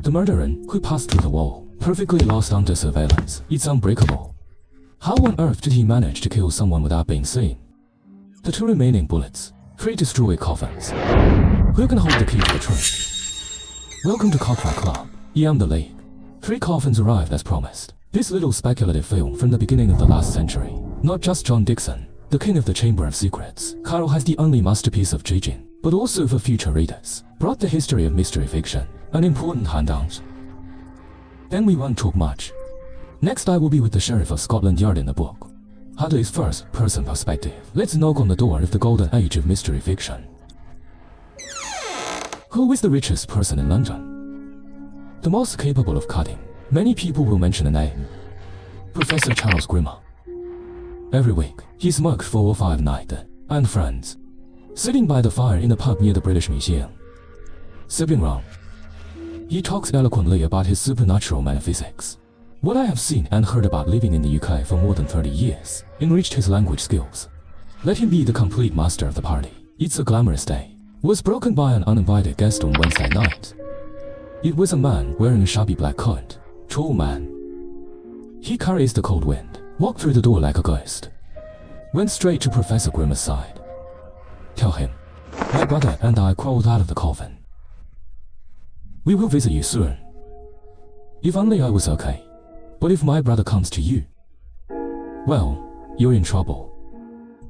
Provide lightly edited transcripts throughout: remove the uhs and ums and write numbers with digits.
The murderer, who passed through the wall, perfectly lost under surveillance. It's unbreakable. How on earth did he manage to kill someone without being seen? The 2 remaining bullets. 3 destroy coffins. Who can hold the key to the truth? Welcome to Cockfight Club. I am the league. 3 coffins arrived as promised. This little speculative film from the beginning of the last century. Not just John Dixon, the king of the Chamber of Secrets, Carl has the only masterpiece of judging, but also for future readers, brought the history of mystery fiction, an important handout. Then we won't talk much. Next I will be with the Sheriff of Scotland Yard in the book. Hadley's first-person perspective. Let's knock on the door of the golden age of mystery fiction. Who is the richest person in London? The most capable of cutting. Many people will mention a name. Professor Charles Grimmer. Every week, he smokes 4 or 5 nights and friends, sitting by the fire in a pub near the British Museum, sipping rum. He talks eloquently about his supernatural metaphysics. What I have seen and heard about living in the UK for more than 30 years enriched his language skills. Let him be the complete master of the party. It's a glamorous day. Was broken by an uninvited guest on Wednesday night. It was a man wearing a shabby black coat. Tall man. He carries the cold wind. Walked through the door like a ghost. Went straight to Professor Grimmer's side. Tell him, my brother and I crawled out of the coffin. We will visit you soon. If only I was okay. But if my brother comes to you, well, you're in trouble.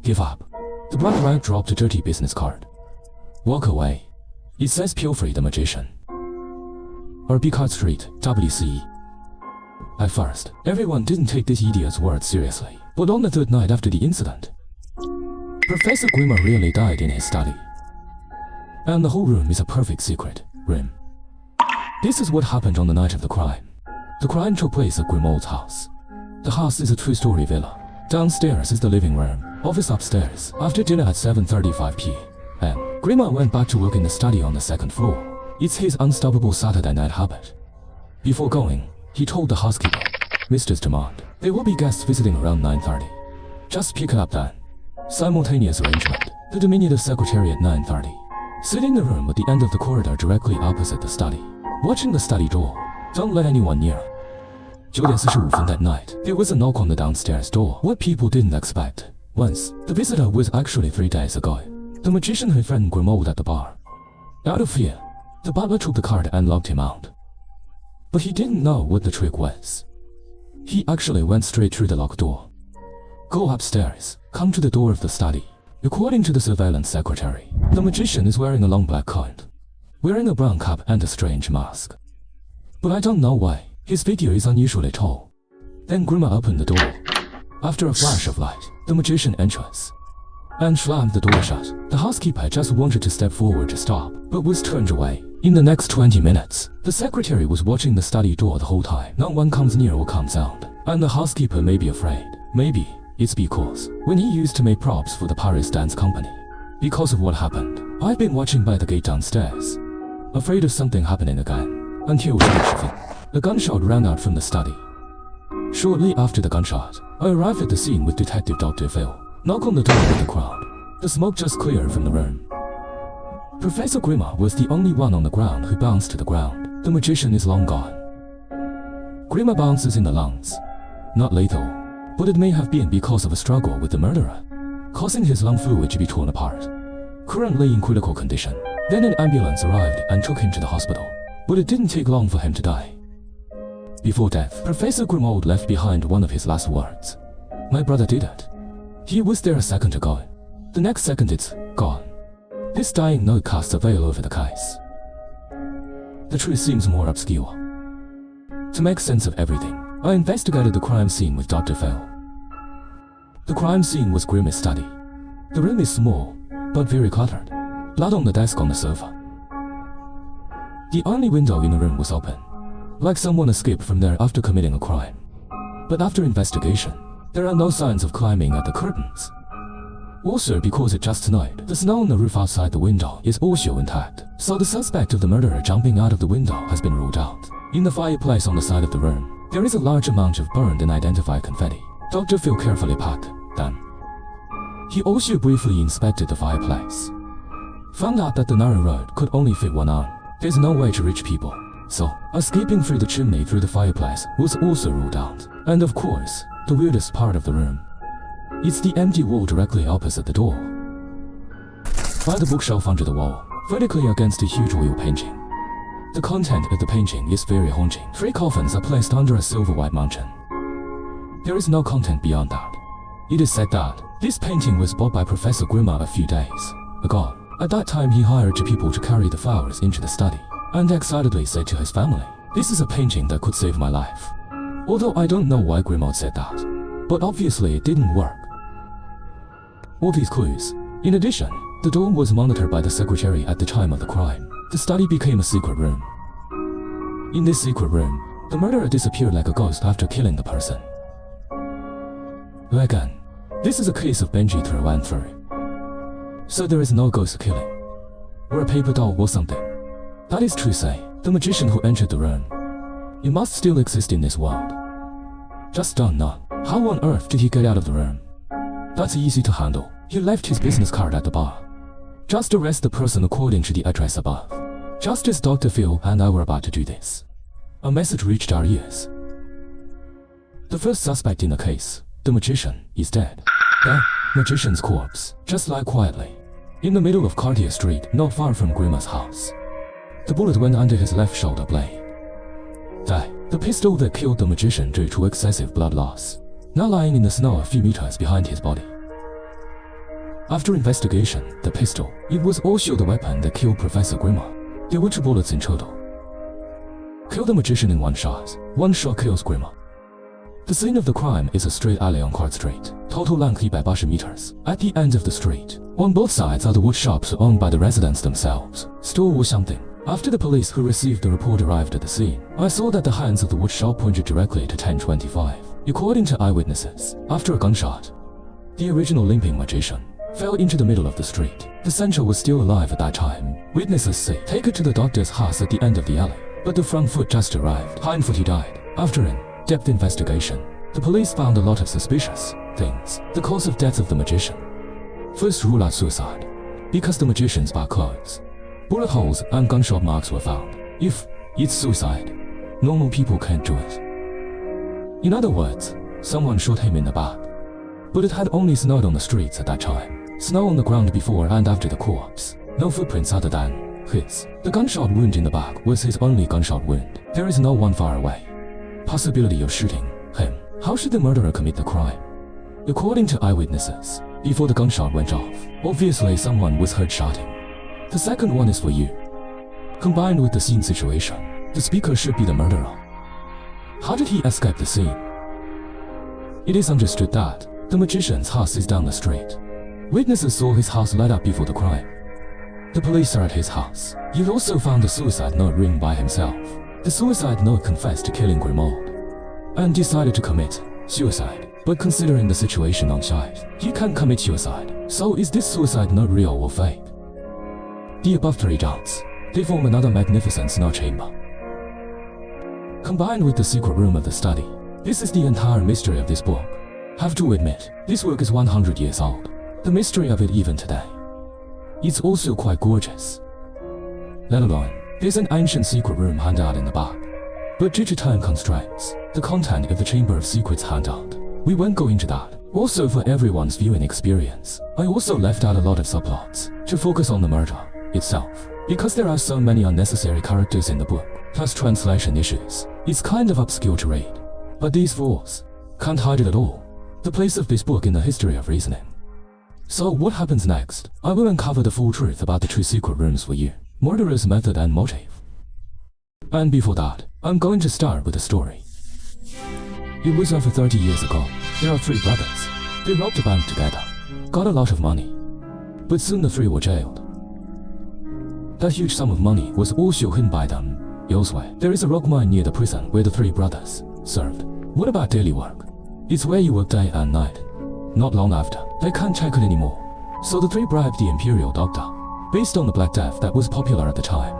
Give up. The brother dropped a dirty business card. Walk away. It says Pilfrey the Magician. Or Picard Street, WC. At first, everyone didn't take this idiot's words seriously, but on the 3rd night after the incident, Professor Grimmer really died in his study. And the whole room is a perfect secret room. This is what happened on the night of the crime. The crime took place at Grimmauld house. The house is a 2-story villa. Downstairs is the living room, office upstairs. After dinner at 7:35 p.m., Grimmer went back to work in the study on the 2nd floor. It's his unstoppable Saturday night habit. Before going, he told the housekeeper, Mrs. Demand, there will be guests visiting around 9:30. Just pick it up then. Simultaneous arrangement. The diminutive secretary at 9:30. Sit in the room at the end of the corridor directly opposite the study. Watching the study door. Don't let anyone near. 9点45分 that night, there was a knock on the downstairs door. What people didn't expect. Once, the visitor was actually 3 days ago. The magician who threatened Grimmauld at the bar. Out of fear, the butler took the card and locked him out. But he didn't know what the trick was. He actually went straight through the locked door. Go upstairs, come to the door of the study. According to the surveillance secretary, the magician is wearing a long black coat, wearing a brown cap and a strange mask. But I don't know why, his figure is unusually tall. Then Grimmer opened the door. After a flash of light, the magician enters and slammed the door shut. The housekeeper just wanted to step forward to stop, but was turned away. In the next 20 minutes, the secretary was watching the study door the whole time. No one comes near or comes out, and the housekeeper may be afraid. Maybe it's because when he used to make props for the Paris dance company. Because of what happened, I've been watching by the gate downstairs, afraid of something happening again, until a gunshot rang out from the study. Shortly after the gunshot, I arrived at the scene with Detective Dr. Phil. Knock on the door with the crowd. The smoke just cleared from the room. Professor Grimmer was the only one on the ground who bounced to the ground. The magician is long gone. Grimmer bounces in the lungs. Not lethal, but it may have been because of a struggle with the murderer, causing his lung fluid to be torn apart. Currently in critical condition. Then an ambulance arrived and took him to the hospital. But it didn't take long for him to die. Before death, Professor Grimmauld left behind one of his last words. My brother did it. He was there a second ago. The next second it's gone. This dying note casts a veil over the case. The truth seems more obscure. To make sense of everything, I investigated the crime scene with Dr. Phil. The crime scene was Grimmer's study. The room is small, but very cluttered. Blood on the desk on the sofa. The only window in the room was open, like someone escaped from there after committing a crime. But after investigation, there are no signs of climbing at the curtains. Also, because it's just tonight, the snow on the roof outside the window is also intact, so the suspect of the murderer jumping out of the window has been ruled out. In the fireplace on the side of the room, there is a large amount of burned and identified confetti. Dr. Phil carefully packed them. He also briefly inspected the fireplace. Found out that the narrow road could only fit one arm. There's no way to reach people. So, escaping through the chimney through the fireplace was also ruled out. And of course, the weirdest part of the room. It's the empty wall directly opposite the door. By the bookshelf under the wall, vertically against a huge oil painting. The content of the painting is very haunting. 3 coffins are placed under a silver-white mountain. There is no content beyond that. It is said that this painting was bought by Professor Grimmer a few days ago. At that time he hired 2 people to carry the flowers into the study, and excitedly said to his family, "This is a painting that could save my life." Although I don't know why Grimmer said that, but obviously it didn't work. All these clues. In addition, the door was monitored by the secretary at the time of the crime. The study became a secret room. In this secret room, the murderer disappeared like a ghost after killing the person. Again, this is a case of Benji through and through. So there is no ghost killing, or a paper doll or something. That is to say, the magician who entered the room. It must still exist in this world. Just don't know. How on earth did he get out of the room? That's easy to handle. He left his business card at the bar. Just arrest the person according to the address above. Just as Dr. Phil and I were about to do this, a message reached our ears. The first suspect in the case, the magician, is dead. The magician's corpse just lie quietly in the middle of Cartier Street, not far from Grimmer's house. The bullet went under his left shoulder blade. The pistol that killed the magician due to excessive blood loss, now lying in the snow a few meters behind his body. After investigation, the pistol, it was also the weapon that killed Professor Grimmer. There were 2 bullets in total. Kill the magician in 1 shot. 1 shot kills Grimmer. The scene of the crime is a straight alley on Court Street, total length 180 meters. At the end of the street, on both sides are the wood shops owned by the residents themselves, store or something. After the police who received the report arrived at the scene, I saw that the hands of the wood shop pointed directly to 1025. According to eyewitnesses, after a gunshot, the original limping magician fell into the middle of the street. The censor was still alive at that time. Witnesses say, take it to the doctor's house at the end of the alley, but the front foot just arrived. Hindfoot he died. After in-depth investigation, the police found a lot of suspicious things. The cause of death of the magician. First, rule out suicide, because the magician's bar clothes, bullet holes and gunshot marks were found. If it's suicide, normal people can't do it. In other words, someone shot him in the back. But it had only snowed on the streets at that time. Snow on the ground before and after the corpse. No footprints other than his. The gunshot wound in the back was his only gunshot wound. There is no one far away possibility of shooting him. How should the murderer commit the crime? According to eyewitnesses, before the gunshot went off, obviously someone was heard shouting. The second one is for you. Combined with the scene situation, the speaker should be the murderer. How did he escape the scene? It is understood that the magician's house is down the street. Witnesses saw his house light up before the crime. The police are at his house. He also found a suicide note written by himself. The suicide note confessed to killing Grimaud and decided to commit suicide. But considering the situation on site, he can't commit suicide. So is this suicide note real or fake? The above 3 doubts, they form another magnificent snow chamber. Combined with the secret room of the study, this is the entire mystery of this book. Have to admit, this work is 100 years old. The mystery of it even today. It's also quite gorgeous. Let alone, there's an ancient secret room handout in the back. But due to time constraints, the content of the Chamber of Secrets handout, we won't go into that. Also for everyone's viewing experience, I also left out a lot of subplots to focus on the murder itself. Because there are so many unnecessary characters in the book, plus translation issues, it's kind of obscure to read. But these fools can't hide it at all. The place of this book in the history of reasoning. So what happens next? I will uncover the full truth about the 2 secret rooms for you. Murderer's method and motive. And before that, I'm going to start with a story. It was over 30 years ago. There are 3 brothers. They robbed a bank together, got a lot of money. But soon the 3 were jailed. That huge sum of money was also hidden by them elsewhere. There is a rock mine near the prison where the 3 brothers served. What about daily work? It's where you work day and night. Not long after, they can't take it anymore. So the 3 bribed the imperial doctor, based on the Black Death that was popular at the time,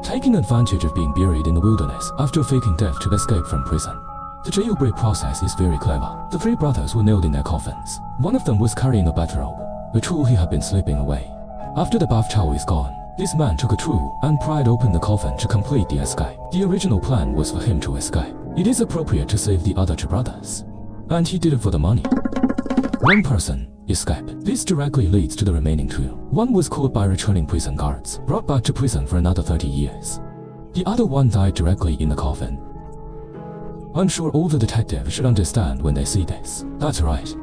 taking advantage of being buried in the wilderness after faking death to escape from prison. The jailbreak process is very clever. The 3 brothers were nailed in their coffins. One of them was carrying a bathrobe, a tool he had been slipping away. After the bath towel is gone, This man took a tool and pried open the coffin to complete the escape. The original plan was for him to escape. It is appropriate to save the other two brothers, and he did it for the money. One person escaped. This directly leads to the remaining two. One was caught by returning prison guards, brought back to prison for another 30 years. The other one died directly in the coffin. I'm sure all the detectives should understand when they see this. That's right.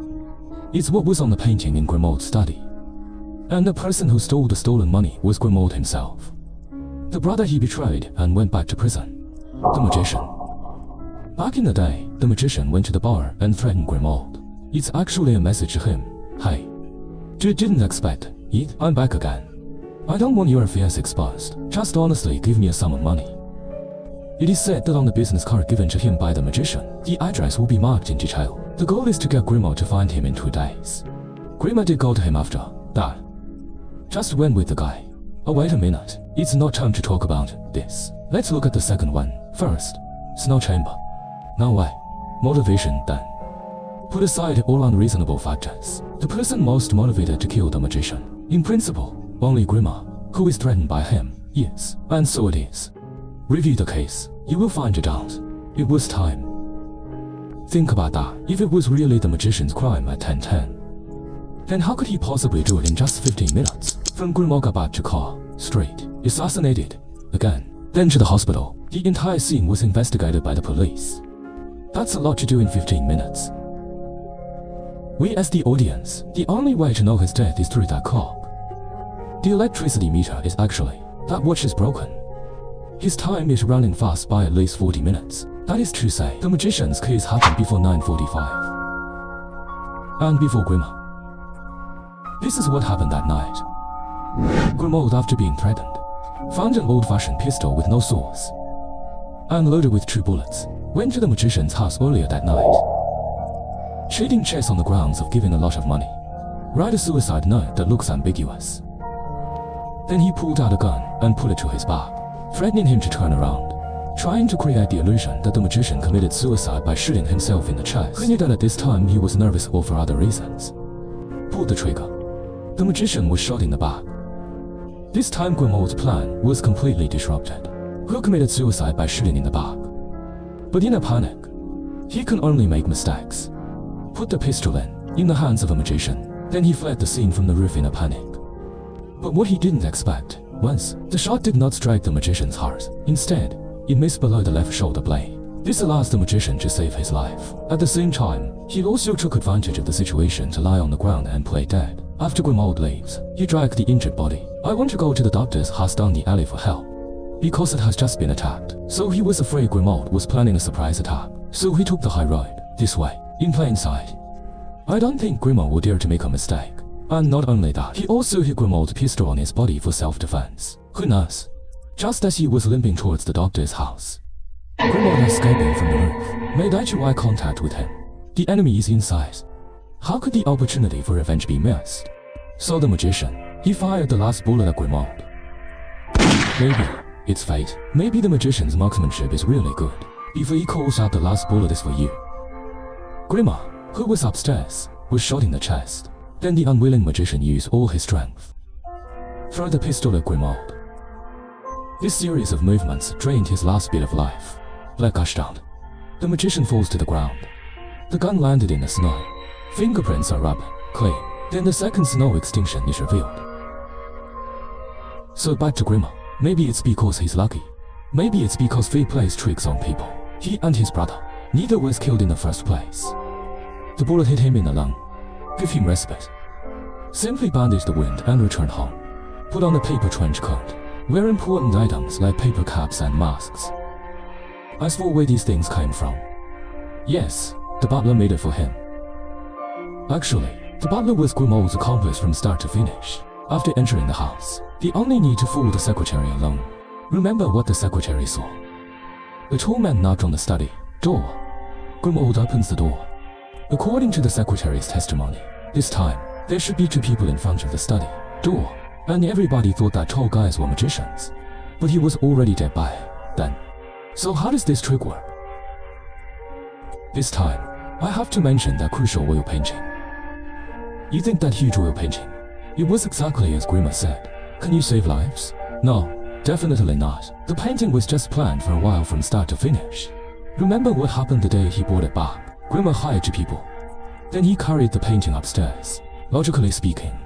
It's what was on the painting in Grimaud's study. And the person who stole the stolen money was Grimaud himself. The brother he betrayed and went back to prison. The magician. Back in the day, the magician went to the bar and threatened Grimaud. It's actually a message to him. Hey, you didn't expect it? I'm back again. I don't want your affairs exposed. Just honestly give me a sum of money. It is said that on the business card given to him by the magician, the address will be marked in detail. The goal is to get Grimaud to find him in 2 days. Grimaud did go to him after that. Just went with the guy. Oh wait a minute, it's not time to talk about this. Let's look at the second one first. Snow chamber. Now why? Motivation then. Put aside all unreasonable factors. The person most motivated to kill the magician. In principle, only Grimaud, who is threatened by him. Yes, and so it is. Review the case. You will find it out. It was time. Think about that. If it was really the magician's crime at 10:10, then how could he possibly do it in just 15 minutes? From Grimaud got back to Carr Street, assassinated, again, then to the hospital. The entire scene was investigated by the police. That's a lot to do in 15 minutes. We as the audience, the only way to know his death is through that clock. The electricity meter is actually, that watch is broken. His time is running fast by at least 40 minutes. That is to say, the magician's case happened before 9:45. And before Grimaud. This is what happened that night. Grimaud, after being threatened, found an old-fashioned pistol with no source and loaded with 2 bullets, went to the magician's house earlier that night, shading checks on the grounds of giving a lot of money, write a suicide note that looks ambiguous. Then he pulled out a gun and put it to his back, threatening him to turn around, trying to create the illusion that the magician committed suicide by shooting himself in the chest. He knew that at this time he was nervous or for other reasons. Pulled the trigger. The magician was shot in the back. This time Grimaud's plan was completely disrupted. Who committed suicide by shooting in the back? But in a panic, he can only make mistakes. Put the pistol in the hands of a magician. Then he fled the scene from the roof in a panic. But what he didn't expect was, the shot did not strike the magician's heart. Instead, it missed below the left shoulder blade. This allows the magician to save his life. At the same time, he also took advantage of the situation to lie on the ground and play dead. After Grimaud leaves, he dragged the injured body. I want to go to the doctor's house down the alley for help, because it has just been attacked. So he was afraid Grimaud was planning a surprise attack. So he took the high road, this way, in plain sight. I don't think Grimaud would dare to make a mistake. And not only that, he also hid Grimaud's pistol on his body for self-defense. Who knows? Just as he was limping towards the doctor's house, Grimaud, escaping from the roof, made eye-to-eye contact with him. The enemy is inside. How could the opportunity for revenge be missed? So the magician, he fired the last bullet at Grimaud. Maybe it's fate. Maybe the magician's marksmanship is really good. Before he calls out the last bullet is for you. Grimaud, who was upstairs, was shot in the chest. Then the unwilling magician used all his strength. Throw the pistol at Grimaud. This series of movements drained his last bit of life. Blood gushed out. The magician falls to the ground. The gun landed in the snow. Fingerprints are rubbed clean. Then the second snow extinction is revealed. So back to Grimaud. Maybe it's because he's lucky. Maybe it's because fate plays tricks on people. He and his brother, neither was killed in the first place. The bullet hit him in the lung. Give him respite. Simply bandage the wound and return home. Put on a paper trench coat. Wear important items like paper caps and masks. As for where these things came from, yes, the butler made it for him. Actually, the butler was Grimaud's accomplice from start to finish. After entering the house, they only need to fool the secretary alone. Remember what the secretary saw. A tall man knocked on the study door. Grimaud opens the door. According to the secretary's testimony, this time, there should be 2 people in front of the study door, and everybody thought that tall guys were magicians. But he was already dead by then. So how does this trick work? This time, I have to mention that crucial oil painting. You think that huge oil painting? It was exactly as Grimaud said. Can you save lives? No, definitely not. The painting was just planned for a while from start to finish. Remember what happened the day he bought it back? Grimmer hired two people. Then he carried the painting upstairs. Logically speaking,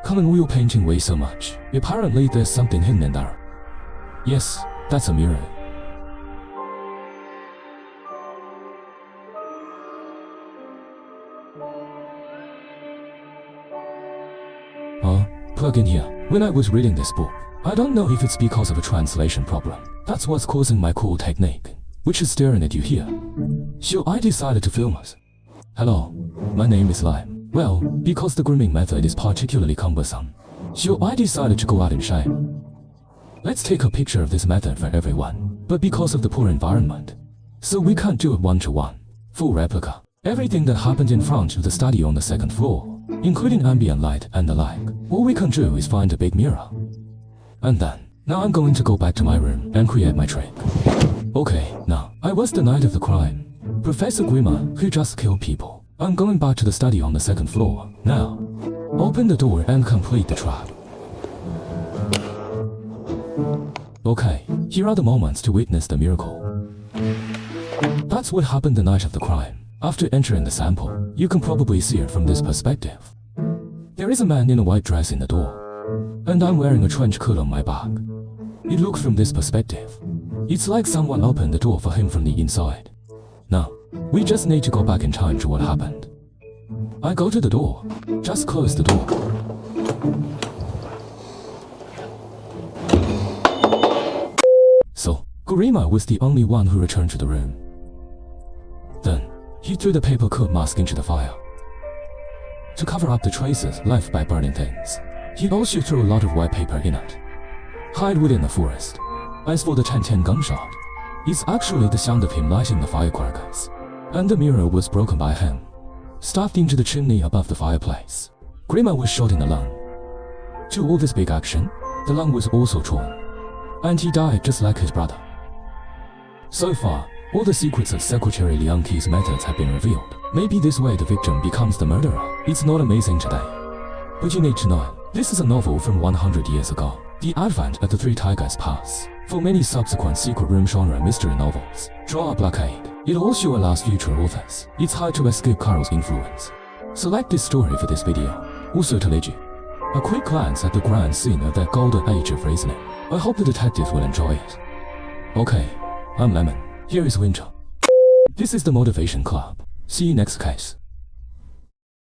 common oil painting weighs so much. Apparently there's something hidden in there. Yes, that's a mirror. Plug in here. When I was reading this book, I don't know if it's because of a translation problem. That's what's causing my cool technique, which is staring at you here. So I decided to film us. Hello, my name is Lime. Well, because the grooming method is particularly cumbersome, so I decided to go out and shine. Let's take a picture of this method for everyone, but because of the poor environment, so we can't do it one-to-one. Full replica. Everything that happened in front of the study on the second floor, including ambient light and the like. All we can do is find a big mirror. And then, now I'm going to go back to my room and create my trick. Okay, now, I was the night of the crime. Professor Grimmer, who just killed people. I'm going back to the study on the second floor. Now, open the door and complete the trap. Okay, here are the moments to witness the miracle. That's what happened the night of the crime. After entering the sample, you can probably see it from this perspective. There is a man in a white dress in the door, and I'm wearing a trench coat on my back. It looks from this perspective. It's like someone opened the door for him from the inside. Now, we just need to go back in time to what happened. I go to the door, just close the door. So, Gurima was the only one who returned to the room. Then, he threw the paper coat mask into the fire to cover up the traces left by burning things. He also threw a lot of white paper in it. Hide within the forest. As for the 10-10 gunshot, it's actually the sound of him lighting the firecrackers. And the mirror was broken by him, stuffed into the chimney above the fireplace. Grimmer was shot in the lung. To all this big action, the lung was also torn, and he died just like his brother. So far, all the secrets of Secretary Liang Qi's methods have been revealed. Maybe this way the victim becomes the murderer. It's not amazing today, but you need to know, this is a novel from 100 years ago. The advent of the Three Tigers Pass. For many subsequent secret room genre mystery novels, draw a blockade. It also allows future authors. It's hard to escape Carl's influence. Select this story for this video. Also to lead you a quick glance at the grand scene of that golden age of reasoning. I hope the detectives will enjoy it. Okay, I'm Lemon. Here is Winter. This is the Motivation Club. See you next case.